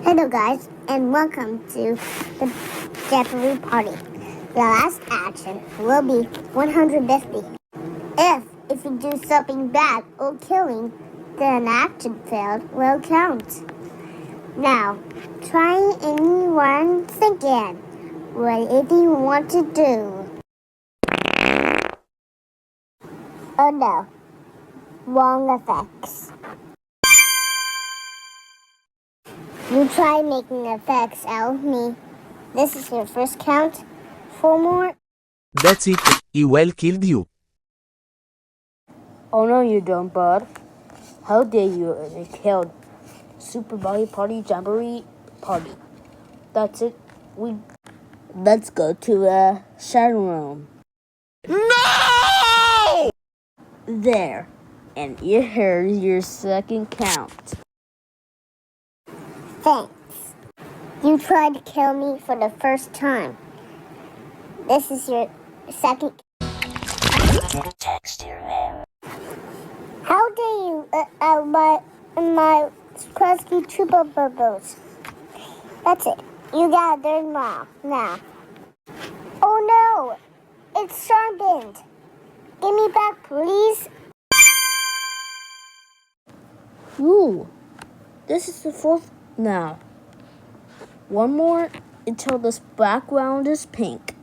Hello guys, and welcome to the Jeopardy party. The last action will be 150. If you do something bad or killing, then action failed will count. Now, try anyone again. Whatever you want to do. Oh no, wrong effects. You try making effects out of me. This is your first count. 4 more. That's it, he well killed you. Oh no you don't, bud. How dare you killed Super Body Party Jamboree Party. That's it. Let's go to a shadow room. No! There. And here's your second count. Thanks. You tried to kill me for the first time. This is your second. Text your name. How dare you out my crusty triple bubbles? That's it. You got a third mile now. Oh no! It's sharpened. Give me back, please. Ooh. This is the fourth now. One more until this background is pink.